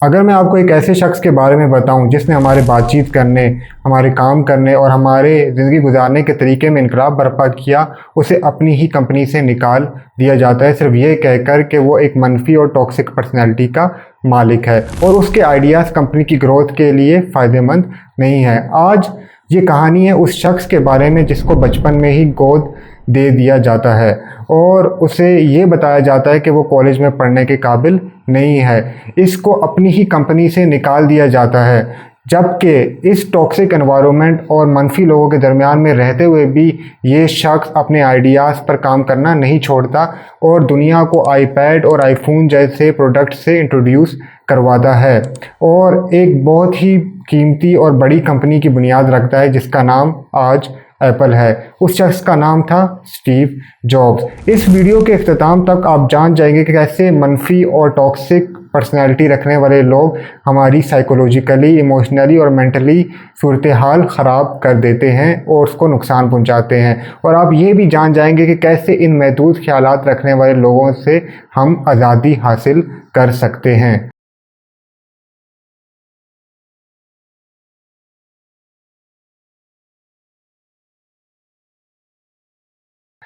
अगर मैं आपको एक ऐसे शख्स के बारे में बताऊं जिसने हमारे बातचीत करने, हमारे काम करने और हमारे ज़िंदगी गुजारने के तरीके में इनकलाब बर्पा किया, उसे अपनी ही कंपनी से निकाल दिया जाता है सिर्फ ये कहकर कि वो एक मनफी और टॉक्सिक पर्सनैलिटी का मालिक है और उसके आइडियाज़ कंपनी की ग्रोथ के लिए फ़ायदेमंद नहीं है। आज ये कहानी है उस शख्स के बारे में जिसको बचपन में ही गोद दे दिया जाता है और उसे ये बताया जाता है कि वो कॉलेज में पढ़ने के काबिल नहीं है। इसको अपनी ही कंपनी से निकाल दिया जाता है, जबकि इस टॉक्सिक एनवायरनमेंट और मनफी लोगों के दरमियान में रहते हुए भी ये शख्स अपने आइडियाज़ पर काम करना नहीं छोड़ता और दुनिया को आईपैड और आईफोन जैसे प्रोडक्ट से इंट्रोड्यूस करवाता है और एक बहुत ही कीमती और बड़ी कंपनी की बुनियाद रखता है जिसका नाम आज एप्पल है। उस शख्स का नाम था स्टीव जॉब्स। इस वीडियो के इख्तिताम तक आप जान जाएंगे कि कैसे मनफी और टॉक्सिक पर्सनैलिटी रखने वाले लोग हमारी साइकोलॉजिकली, इमोशनली और मेंटली सूरत हाल ख़राब कर देते हैं और उसको नुकसान पहुंचाते हैं। और आप ये भी जान जाएंगे कि कैसे इन महदूद ख्यालात रखने वाले लोगों से हम आज़ादी हासिल कर सकते हैं।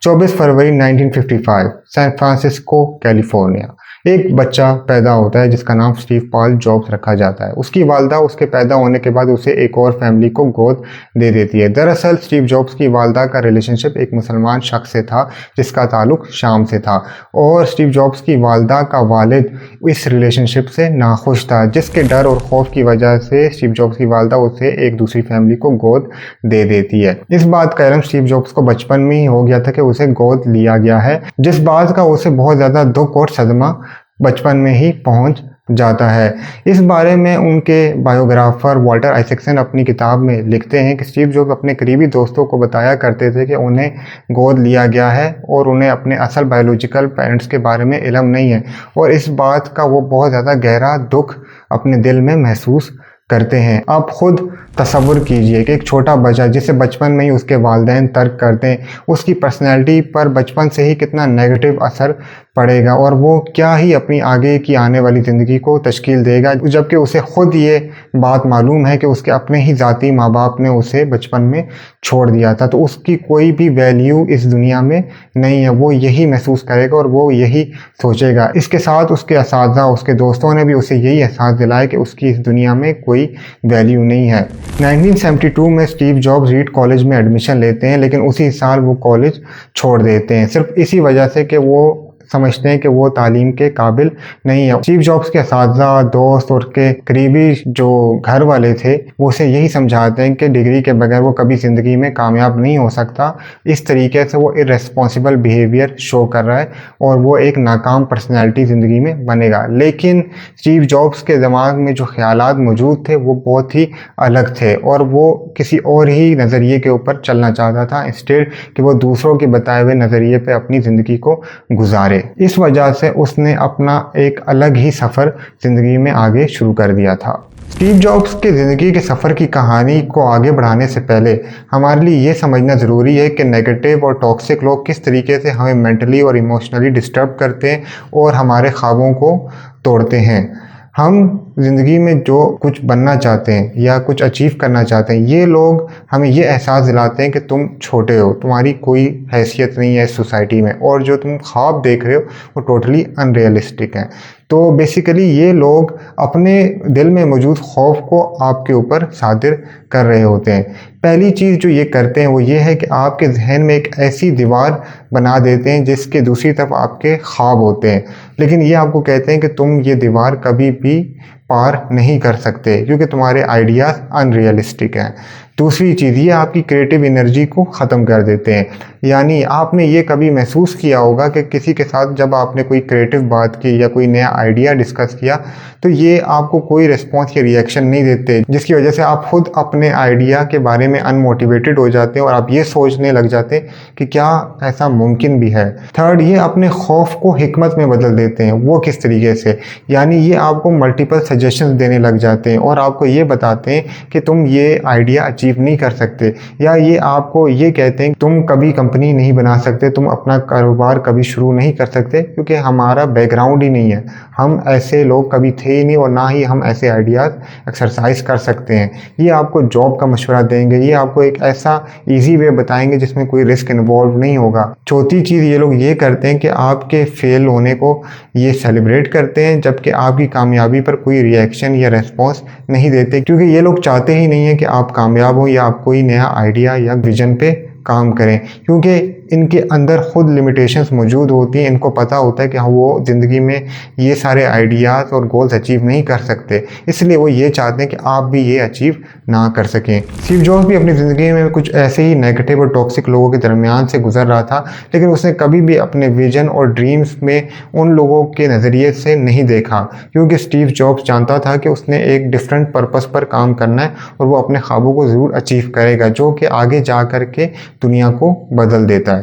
24 फरवरी 1955 सैन फ्रांसिस्को, कैलिफोर्निया। एक बच्चा पैदा होता है जिसका नाम स्टीव पॉल जॉब्स रखा जाता है। उसकी वालदा उसके पैदा होने के बाद उसे एक और फैमिली को गोद दे देती है। दरअसल स्टीव जॉब्स की वालदा का रिलेशनशिप एक मुसलमान शख्स से था जिसका ताल्लुक शाम से था और स्टीव जॉब्स की वालदा का वालिद इस रिलेशनशिप से नाखुश था, जिसके डर और खौफ की वजह से स्टीव जॉब्स की वालदा उसे एक दूसरी फैमिली को गोद दे देती है। इस बात का इल्म स्टीव जॉब्स को बचपन में ही हो गया था कि उसे गोद लिया गया है, जिस बात का उसे बहुत ज़्यादा दुख और सदमा बचपन में ही पहुंच जाता है। इस बारे में उनके बायोग्राफर वॉल्टर आइजैक्सन अपनी किताब में लिखते हैं कि स्टीव जॉब्स अपने करीबी दोस्तों को बताया करते थे कि उन्हें गोद लिया गया है और उन्हें अपने असल बायोलॉजिकल पेरेंट्स के बारे में इल्म नहीं है और इस बात का वो बहुत ज़्यादा गहरा दुख अपने दिल में महसूस करते हैं। आप खुद तसव्वुर कीजिए कि एक छोटा बच्चा जिसे बचपन में ही उसके वालिदैन तर्क करते हैं, उसकी पर्सनैलिटी पर बचपन से ही कितना नेगेटिव असर पड़ेगा और वो क्या ही अपनी आगे की आने वाली ज़िंदगी को तश्कील देगा, जबकि उसे ख़ुद ये बात मालूम है कि उसके अपने ही ज़ाती माँ बाप ने उसे बचपन में छोड़ दिया था, तो उसकी कोई भी वैल्यू इस दुनिया में नहीं है। वो यही महसूस करेगा और वो यही सोचेगा। इसके साथ उसके असातिज़ा, उसके दोस्तों ने भी उसे यही एहसास दिलाया कि उसकी इस दुनिया में कोई वैल्यू नहीं है। 1972 में स्टीव जॉब्स रीड कॉलेज में एडमिशन लेते हैं, लेकिन उसी साल वो कॉलेज छोड़ देते हैं सिर्फ इसी वजह से कि वो समझते हैं कि वो तालीम के काबिल नहीं है। स्टीव जॉब्स के असातिज़ा, दोस्त और के करीबी जो घर वाले थे वो उसे यही समझाते हैं कि डिग्री के बगैर वो कभी ज़िंदगी में कामयाब नहीं हो सकता। इस तरीके से वो इर्रेस्पॉन्सिबल बिहेवियर शो कर रहा है और वो एक नाकाम पर्सनैलिटी ज़िंदगी में बनेगा। लेकिन स्टीव जॉब्स के दिमाग में जो ख्यालात मौजूद थे वो बहुत ही अलग थे और वो किसी और ही नज़रिए के ऊपर चलना चाहता था, इंस्टेड कि वो दूसरों के बताए हुए नज़रिए पे अपनी ज़िंदगी को गुजारे। इस वजह से उसने अपना एक अलग ही सफ़र ज़िंदगी में आगे शुरू कर दिया था। स्टीव जॉब्स के ज़िंदगी के सफ़र की कहानी को आगे बढ़ाने से पहले हमारे लिए ये समझना ज़रूरी है कि नेगेटिव और टॉक्सिक लोग किस तरीके से हमें मेंटली और इमोशनली डिस्टर्ब करते हैं और हमारे ख्वाबों को तोड़ते हैं। हम ज़िंदगी में जो कुछ बनना चाहते हैं या कुछ अचीव करना चाहते हैं, ये लोग हमें ये एहसास दिलाते हैं कि तुम छोटे हो, तुम्हारी कोई हैसियत नहीं है इस सोसाइटी में और जो तुम ख्वाब देख रहे हो वो टोटली अनरियलिस्टिक है। तो बेसिकली ये लोग अपने दिल में मौजूद खौफ को आपके ऊपर सादिर कर रहे होते हैं। पहली चीज़ जो ये करते हैं वो ये है कि आपके जहन में एक ऐसी दीवार बना देते हैं जिसके दूसरी तरफ आपके ख्वाब होते हैं, लेकिन ये आपको कहते हैं कि तुम ये दीवार कभी भी पार नहीं कर सकते क्योंकि तुम्हारे आइडियाज़ अनरियलिस्टिक हैं। दूसरी चीज़, ये आपकी क्रिएटिव एनर्जी को ख़त्म कर देते हैं। यानी आपने ये कभी महसूस किया होगा कि किसी के साथ जब आपने कोई क्रिएटिव बात की या कोई नया आइडिया डिस्कस किया तो ये आपको कोई रिस्पॉन्स या रिएक्शन नहीं देते, जिसकी वजह से आप खुद अपने आइडिया के बारे में अनमोटिवेटेड हो जाते हैं और आप ये सोचने लग जाते हैं कि क्या ऐसा मुमकिन भी है। थर्ड, ये अपने खौफ को हिकमत में बदल देते हैं। वो किस तरीके से? यानी ये आपको मल्टीपल सजेशंस देने लग जाते हैं और आपको ये बताते हैं कि तुम ये आइडिया अचीव नहीं कर सकते, या ये आपको ये कहते हैं तुम कभी कंपनी नहीं बना सकते, तुम अपना कारोबार कभी शुरू नहीं कर सकते, क्योंकि हमारा बैकग्राउंड ही नहीं है, हम ऐसे लोग कभी थे ही नहीं और ना ही हम ऐसे आइडियाज़ एक्सरसाइज कर सकते हैं। ये आपको जॉब का मशवरा देंगे, ये आपको एक ऐसा ईजी वे बताएंगे जिसमें कोई रिस्क इन्वॉल्व नहीं होगा। चौथी चीज़ ये लोग ये करते हैं कि आपके फेल होने को ये सेलिब्रेट करते हैं, जबकि आपकी कामयाबी पर कोई रिएक्शन या रेस्पॉन्स नहीं देते, क्योंकि ये लोग चाहते ही नहीं है कि आप कामयाब हो या आप कोई नया आइडिया या विजन पे काम करें, क्योंकि इनके अंदर खुद लिमिटेशंस मौजूद होती हैं। इनको पता होता है कि हाँ, वो ज़िंदगी में ये सारे आइडियाज़ और गोल्स अचीव नहीं कर सकते, इसलिए वो ये चाहते हैं कि आप भी ये अचीव ना कर सकें। स्टीव जॉब्स भी अपनी ज़िंदगी में कुछ ऐसे ही नेगेटिव और टॉक्सिक लोगों के दरमियान से गुजर रहा था, लेकिन उसने कभी भी अपने विजन और ड्रीम्स में उन लोगों के नज़रिए से नहीं देखा, क्योंकि स्टीव जॉब्स जानता था कि उसने एक डिफरेंट पर्पस पर काम करना है और वो अपने ख्वाबों को ज़रूर अचीव करेगा, जो कि आगे जा कर के दुनिया को बदल देता है।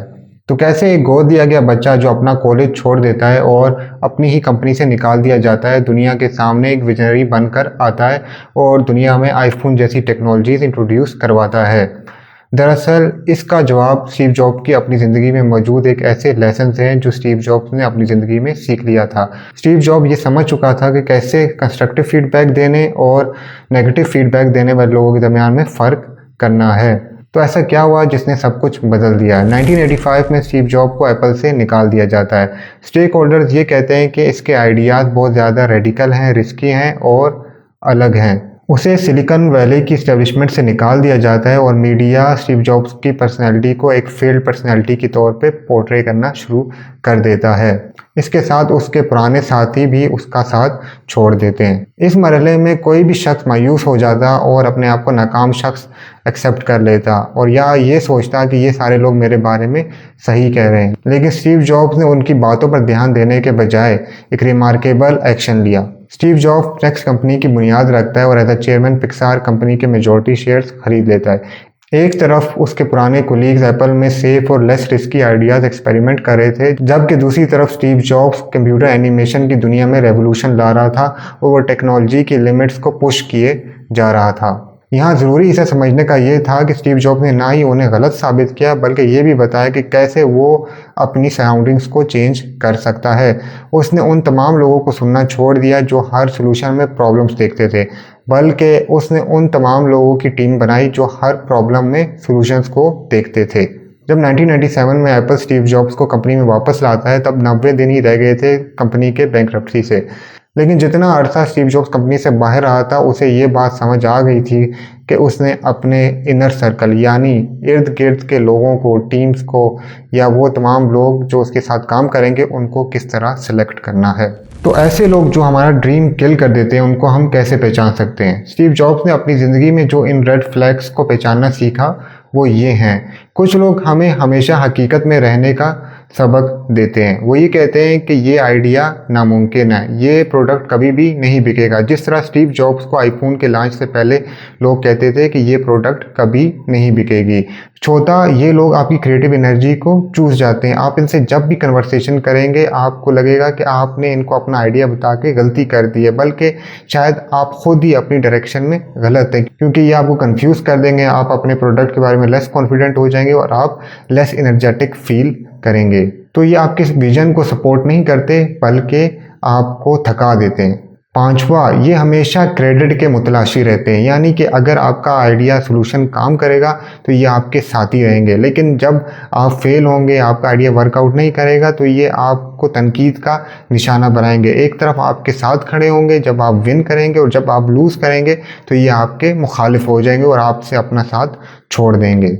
तो कैसे एक गोद दिया गया बच्चा जो अपना कॉलेज छोड़ देता है और अपनी ही कंपनी से निकाल दिया जाता है, दुनिया के सामने एक विजनरी बनकर आता है और दुनिया में आईफोन जैसी टेक्नोलॉजीज इंट्रोड्यूस करवाता है। दरअसल इसका जवाब स्टीव जॉब्स की अपनी ज़िंदगी में मौजूद एक ऐसे लेसन हैं जो स्टीव जॉब्स ने अपनी ज़िंदगी में सीख लिया था। स्टीव जॉब्स ये समझ चुका था कि कैसे कंस्ट्रक्टिव फीडबैक देने और नेगेटिव फीडबैक देने वाले लोगों के दरमियान में फ़र्क करना है। तो ऐसा क्या हुआ जिसने सब कुछ बदल दिया? 1985 में स्टीव जॉब को एप्पल से निकाल दिया जाता है। स्टेक होल्डर्स ये कहते हैं कि इसके आइडियाज़ बहुत ज़्यादा रेडिकल हैं, रिस्की हैं और अलग हैं। उसे सिलिकॉन वैली की एस्टेब्लिशमेंट से निकाल दिया जाता है और मीडिया स्टीव जॉब्स की पर्सनैलिटी को एक फेल्ड पर्सनैलिटी के तौर पे पोर्ट्रे करना शुरू कर देता है। इसके साथ उसके पुराने साथी भी उसका साथ छोड़ देते हैं। इस मरहले में कोई भी शख्स मायूस हो जाता और अपने आप को नाकाम शख्स एक्सेप्ट कर लेता और या ये सोचता कि ये सारे लोग मेरे बारे में सही कह रहे हैं, लेकिन स्टीव जॉब्स ने उनकी बातों पर ध्यान देने के बजाय एक रिमार्केबल एक्शन लिया। स्टीव जॉब्स नेक्स्ट कंपनी की बुनियाद रखता है और as a chairman Pixar company के मेजॉरिटी शेयर्स खरीद लेता है। एक तरफ उसके पुराने कोलीग्स एप्पल में सेफ और लेस रिस्की आइडियाज़ एक्सपेरिमेंट कर रहे थे, जबकि दूसरी तरफ स्टीव जॉब्स कंप्यूटर एनिमेशन की दुनिया में रेवोल्यूशन ला रहा था और वो टेक्नोलॉजी की लिमिट्स को पुश किए जा रहा था। यहाँ ज़रूरी इसे समझने का ये था कि स्टीव जॉब्स ने ना ही उन्हें गलत साबित किया, बल्कि ये भी बताया कि कैसे वो अपनी सराउंडिंग्स को चेंज कर सकता है। उसने उन तमाम लोगों को सुनना छोड़ दिया जो हर सोल्यूशन में प्रॉब्लम्स देखते थे, बल्कि उसने उन तमाम लोगों की टीम बनाई जो हर प्रॉब्लम में सोल्यूशंस को देखते थे। जब 1997 में एप्पल स्टीव जॉब्स को कंपनी में वापस लाता है, तब 90 दिन ही रह गए थे कंपनी के बैंकरप्सी से। लेकिन जितना अरसा स्टीव जॉब्स कंपनी से बाहर रहा था, उसे ये बात समझ आ गई थी कि उसने अपने इनर सर्कल यानी इर्द गिर्द के लोगों को, टीम्स को या वो तमाम लोग जो उसके साथ काम करेंगे, उनको किस तरह सेलेक्ट करना है। तो ऐसे लोग जो हमारा ड्रीम किल कर देते हैं, उनको हम कैसे पहचान सकते हैं? स्टीव जॉब्स ने अपनी ज़िंदगी में जो इन रेड फ्लैग्स को पहचानना सीखा वो ये हैं। कुछ लोग हमें हमेशा हकीकत में रहने का सबक देते हैं। वो ये कहते हैं कि ये आइडिया नामुमकिन है, ये प्रोडक्ट कभी भी नहीं बिकेगा। जिस तरह स्टीव जॉब्स को आईफोन के लॉन्च से पहले लोग कहते थे कि ये प्रोडक्ट कभी नहीं बिकेगी। चौथा, ये लोग आपकी क्रिएटिव एनर्जी को चूस जाते हैं। आप इनसे जब भी कन्वर्सेशन करेंगे, आपको लगेगा कि आपने इनको अपना आइडिया बता के गलती कर दी है, बल्कि शायद आप खुद ही अपनी डायरेक्शन में गलत हैं, क्योंकि ये आपको कंफ्यूज कर देंगे। आप अपने प्रोडक्ट के बारे में लेस कॉन्फिडेंट हो जाएंगे और आप लेस एनर्जेटिक फील करेंगे। तो ये आपके विजन को सपोर्ट नहीं करते, बल्कि आपको थका देते हैं। पांचवा, ये हमेशा क्रेडिट के मुतलाशी रहते हैं, यानी कि अगर आपका आइडिया सोल्यूशन काम करेगा तो ये आपके साथ ही रहेंगे, लेकिन जब आप फेल होंगे, आपका आइडिया वर्कआउट नहीं करेगा, तो ये आपको तनकीद का निशाना बनाएंगे। एक तरफ आपके साथ खड़े होंगे जब आप विन करेंगे और जब आप लूज़ करेंगे तो ये आपके मुखालिफ हो जाएंगे और आपसे अपना साथ छोड़ देंगे।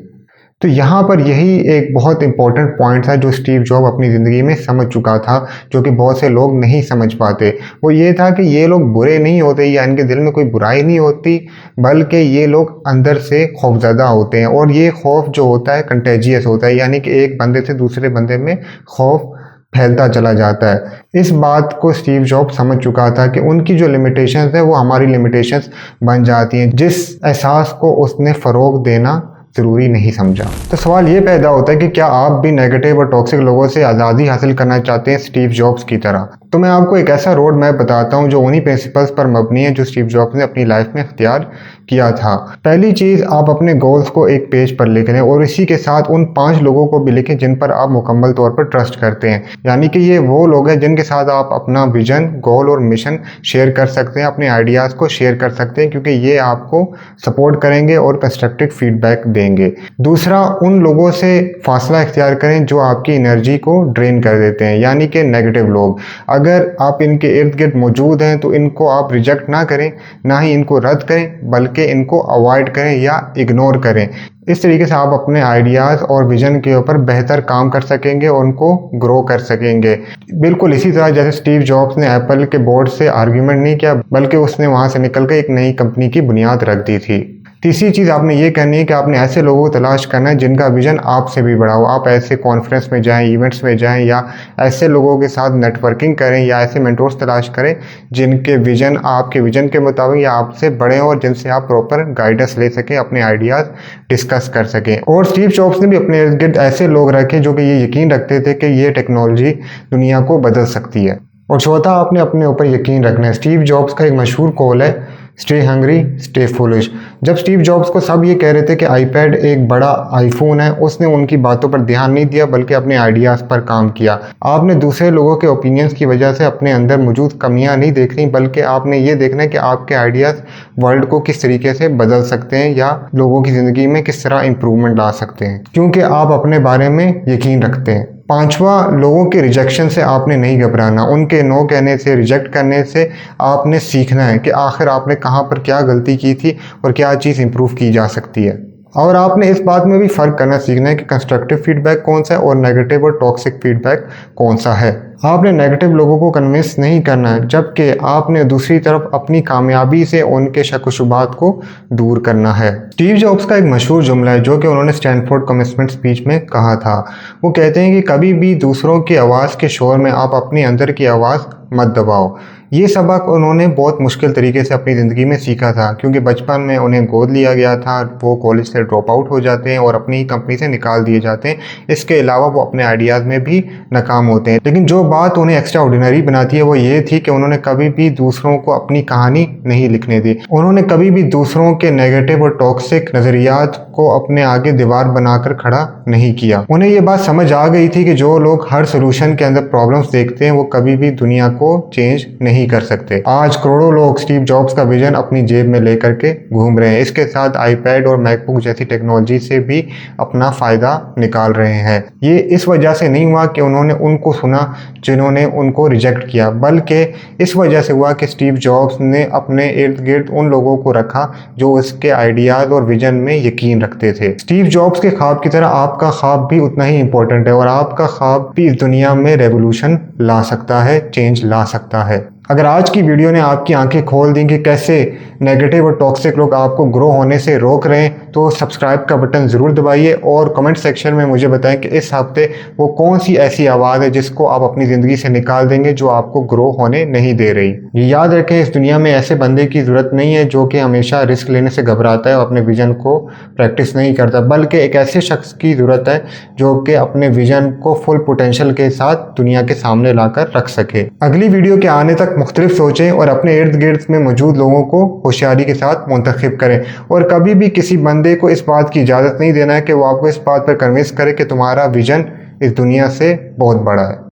तो यहाँ पर यही एक बहुत इंपॉर्टेंट पॉइंट था जो स्टीव जॉब अपनी ज़िंदगी में समझ चुका था, जो कि बहुत से लोग नहीं समझ पाते। वो ये था कि ये लोग बुरे नहीं होते या इनके दिल में कोई बुराई नहीं होती, बल्कि ये लोग अंदर से खौफज़दा होते हैं और ये खौफ जो होता है कंटेजियस होता है, यानी कि एक बंदे से दूसरे बंदे में खौफ फैलता चला जाता है। इस बात को स्टीव जॉब्स समझ चुका था कि उनकी जो लिमिटेशंस है वो हमारी लिमिटेशंस बन जाती हैं, जिस एहसास को उसने फ़रोग देना ज़रूरी नहीं समझा। तो सवाल ये पैदा होता है कि क्या आप भी नेगेटिव और टॉक्सिक लोगों से आज़ादी हासिल करना चाहते हैं स्टीव जॉब्स की तरह? तो मैं आपको एक ऐसा रोड मैप बताता हूँ जो उन्हीं प्रिंसिपल्स पर मबनी है जो स्टीव जॉब्स ने अपनी लाइफ में इख्तियार किया था। पहली चीज़, आप अपने गोल्स को एक पेज पर लिख लें और इसी के साथ उन 5 लोगों को भी लिखें जिन पर आप मुकम्मल तौर पर ट्रस्ट करते हैं। यानी कि ये वो लोग हैं जिनके साथ आप अपना विजन, गोल और मिशन शेयर कर सकते हैं, अपने आइडियाज़ को शेयर कर सकते हैं, क्योंकि ये आपको सपोर्ट करेंगे और कंस्ट्रक्टिव फीडबैक देंगे। दूसरा, उन लोगों से फासला इख्तियार करें जो आपकी एनर्जी को ड्रेन कर देते हैं, यानी कि नेगेटिव लोग। अगर आप इनके इर्द गिर्द मौजूद हैं तो इनको आप रिजेक्ट ना करें, ना ही इनको रद्द करें, बल्कि इनको अवॉइड करें या इग्नोर करें। इस तरीके से आप अपने आइडियाज़ और विजन के ऊपर बेहतर काम कर सकेंगे और उनको ग्रो कर सकेंगे। बिल्कुल इसी तरह जैसे स्टीव जॉब्स ने एप्पल के बोर्ड से आर्ग्यूमेंट नहीं किया, बल्कि उसने वहाँ से निकल कर एक नई कंपनी की बुनियाद रख दी थी। तीसरी चीज़ आपने ये करनी है कि आपने ऐसे लोगों को तलाश करना है जिनका विजन आपसे भी बड़ा हो। आप ऐसे कॉन्फ्रेंस में जाएं, इवेंट्स में जाएं, या ऐसे लोगों के साथ नेटवर्किंग करें, या ऐसे मेंटोर्स तलाश करें जिनके विजन आपके विजन के मुताबिक या आपसे बड़े हों और जिनसे आप प्रॉपर गाइडेंस ले सकें, अपने आइडियाज़ डिस्कस कर सकें। और स्टीव जॉब्स ने भी अपने इर्द गिर्द ऐसे लोग रखे जो कि ये यकीन रखते थे कि ये टेक्नोलॉजी दुनिया को बदल सकती है। और चौथा, आपने अपने ऊपर यकीन रखना है। स्टीव जॉब्स का एक मशहूर कॉल है, स्टे हंग्री स्टे फुलिश। जब स्टीव जॉब्स को सब ये कह रहे थे कि आईपैड एक बड़ा आईफोन है, उसने उनकी बातों पर ध्यान नहीं दिया बल्कि अपने आइडियाज़ पर काम किया। आपने दूसरे लोगों के ओपिनियंस की वजह से अपने अंदर मौजूद कमियां नहीं देखनी, बल्कि आपने ये देखना है कि आपके आइडियाज़ वर्ल्ड को किस तरीके से बदल सकते हैं या लोगों की ज़िंदगी में किस तरह इम्प्रूवमेंट ला सकते हैं, क्योंकि आप अपने बारे में यकीन रखते हैं। पांचवा, लोगों के रिजेक्शन से आपने नहीं घबराना। उनके नो कहने से, रिजेक्ट करने से आपने सीखना है कि आखिर आपने कहाँ पर क्या गलती की थी और क्या चीज़ इंप्रूव की जा सकती है। और आपने इस बात में भी फ़र्क करना सीखना है कि कंस्ट्रक्टिव फीडबैक कौन सा है और नेगेटिव और टॉक्सिक फीडबैक कौन सा है। आपने नेगेटिव लोगों को कन्विंस नहीं करना है, जबकि आपने दूसरी तरफ अपनी कामयाबी से उनके शक व शुबात को दूर करना है। स्टीव जॉब्स का एक मशहूर जुमला है जो कि उन्होंने स्टैनफोर्ड कमेंसमेंट स्पीच में कहा था। वो कहते हैं कि कभी भी दूसरों की आवाज़ के शोर में आप अपने अंदर की आवाज़ मत दबाओ। ये सबक उन्होंने बहुत मुश्किल तरीके से अपनी ज़िंदगी में सीखा था, क्योंकि बचपन में उन्हें गोद लिया गया था, वो कॉलेज से ड्रॉप आउट हो जाते हैं और अपनी ही कंपनी से निकाल दिए जाते हैं। इसके अलावा वो अपने आइडियाज़ में भी नाकाम होते हैं। लेकिन जो बात उन्हें एक्स्ट्रा ऑर्डिनरी बनाती है वो ये थी कि उन्होंने कभी भी दूसरों को अपनी कहानी नहीं लिखने दी। उन्होंने कभी भी दूसरों के नेगेटिव और टॉक्सिक नज़रियात को अपने आगे दीवार बनाकर खड़ा नहीं किया। उन्हें ये बात समझ आ गई थी कि जो लोग हर सोल्यूशन के अंदर प्रॉब्लम्स देखते हैं वो कभी भी दुनिया को चेंज नहीं कर सकते। आज करोड़ों लोग स्टीव जॉब्स का विजन अपनी जेब में लेकर के घूम रहे हैं। इसके साथ आईपैड और मैकबुक जैसी टेक्नोलॉजी से भी अपना फ़ायदा निकाल रहे हैं। ये इस वजह से नहीं हुआ कि उन्होंने उनको सुना जिन्होंने उनको रिजेक्ट किया, बल्कि इस वजह से हुआ कि स्टीव जॉब्स ने अपने इर्द गिर्द उन लोगों को रखा जो उसके आइडियाज़ और विजन में यकीन रखते थे। स्टीव जॉब्स के ख्वाब की तरह आपका ख्वाब भी उतना ही इंपॉर्टेंट है और आपका ख्वाब भी इस दुनिया में रेवोल्यूशन ला सकता है, चेंज ला सकता है। अगर आज की वीडियो ने आपकी आंखें खोल दी कि कैसे नेगेटिव और टॉक्सिक लोग आपको ग्रो होने से रोक रहे हैं, तो सब्सक्राइब का बटन ज़रूर दबाइए और कमेंट सेक्शन में मुझे बताएं कि इस हफ्ते वो कौन सी ऐसी आवाज़ है जिसको आप अपनी ज़िंदगी से निकाल देंगे जो आपको ग्रो होने नहीं दे रही। याद रखें, इस दुनिया में ऐसे बंदे की ज़रूरत नहीं है जो कि हमेशा रिस्क लेने से घबराता है और अपने विजन को प्रैक्टिस नहीं करता, बल्कि एक ऐसे शख्स की ज़रूरत है जो कि अपने विजन को फुल पोटेंशियल के साथ दुनिया के सामने लाकर रख सके। अगली वीडियो के आने तक मुख्तलिफ सोचें और अपने इर्द गिर्द में मौजूद लोगों को होशियारी के साथ मुंतखब करें, और कभी भी किसी बंदे को इस बात की इजाज़त नहीं देना है कि वो आपको इस बात पर कन्विंस करे कि तुम्हारा विजन इस दुनिया से बहुत बड़ा है।